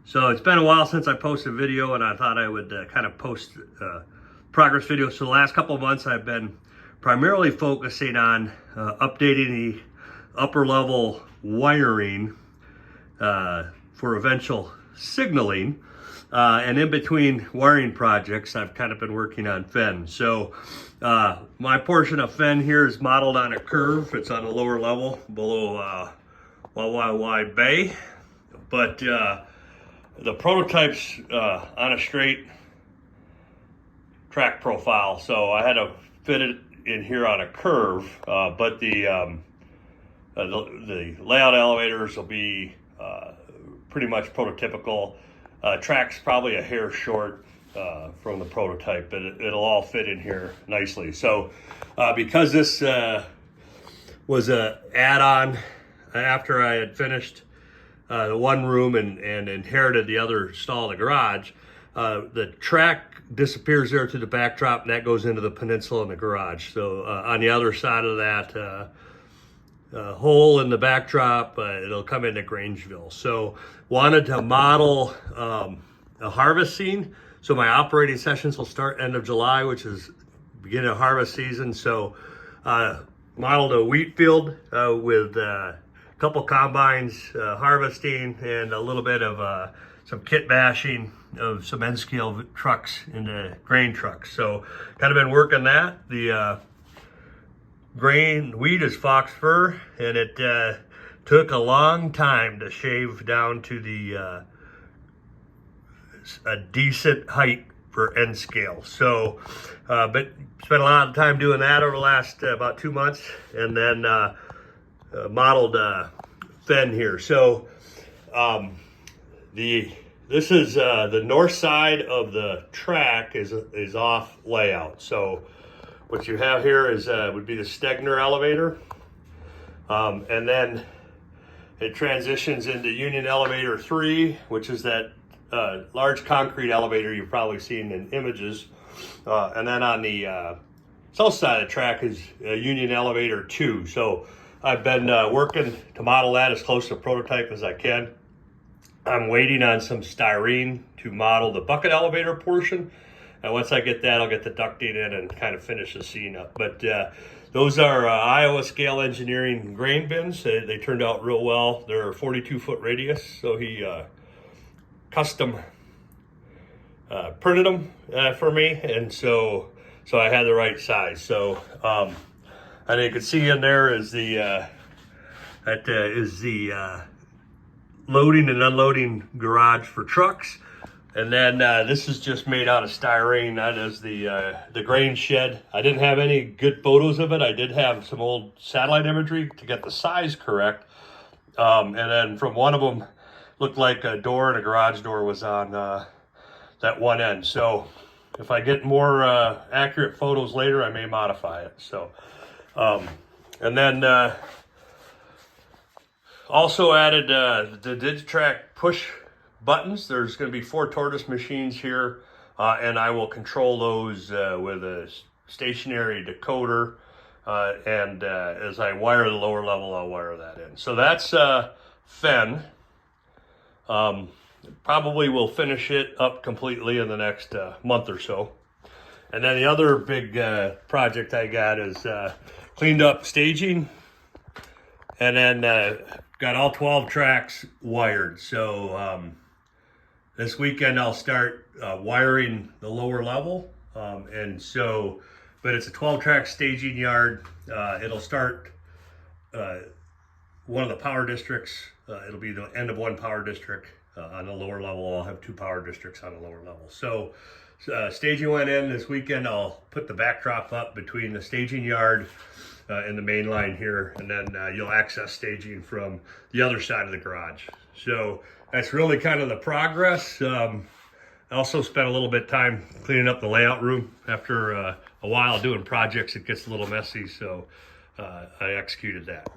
So it's been a while since I posted a video, and I thought I would kind of post progress videos. So the last couple of months I've been primarily focusing on updating the upper level wiring for eventual signaling. And in between wiring projects, I've kind of been working on Fen. So my portion of Fen here is modeled on a curve. It's on a lower level below YYY Bay. But the prototype's on a straight track profile, so I had to fit it in here on a curve. But the layout elevators will be pretty much prototypical. Track's probably a hair short from the prototype, but it'll all fit in here nicely. So because this was a add-on after I had finished the one room and inherited the other stall in the garage, the track disappears there to the backdrop, and that goes into the peninsula in the garage. So on the other side of that hole in the backdrop, it'll come into Grangeville. So wanted to model a harvest scene. So my operating sessions will start end of July, which is beginning of harvest season. So modeled a wheat field with couple combines harvesting and a little bit of some kit bashing of some N-scale trucks into grain trucks. So kind of been working that. The grain wheat is fox fir, and it took a long time to shave down to the a decent height for N-scale. So but spent a lot of time doing that over the last about 2 months, and then modeled Fen here. So this is the north side of the track is off layout. So what you have here is would be the Stegner elevator, and then it transitions into Union Elevator 3, which is that large concrete elevator you've probably seen in images, and then on the south side of the track is Union Elevator 2. So I've been working to model that as close to prototype as I can. I'm waiting on some styrene to model the bucket elevator portion. And once I get that, I'll get the ducting in and kind of finish the scene up. But those are Iowa Scale Engineering grain bins. They turned out real well. They're 42-foot radius, so he custom printed them for me, and so I had the right size. So and you can see in there is the loading and unloading garage for trucks. And then this is just made out of styrene. That is the grain shed. I didn't have any good photos of it. I did have some old satellite imagery to get the size correct. And then from one of them, looked like a door and a garage door was on that one end. So if I get more accurate photos later, I may modify it. So and then also added the Digitrack push buttons. There's going to be 4 tortoise machines here, and I will control those with a stationary decoder, and as I wire the lower level, I'll wire that in. So that's Fen. Probably will finish it up completely in the next month or so. And then the other big project I got is cleaned up staging, and then got all 12 tracks wired. So this weekend I'll start wiring the lower level, and so, but it's a 12-track staging yard. It'll start one of the power districts. It'll be the end of one power district on the lower level. I'll have 2 power districts on the lower level. So staging went in this weekend. I'll put the backdrop up between the staging yard and the main line here, and then you'll access staging from the other side of the garage. So that's really kind of the progress. I also spent a little bit of time cleaning up the layout room. After a while doing projects, it gets a little messy, so I executed that.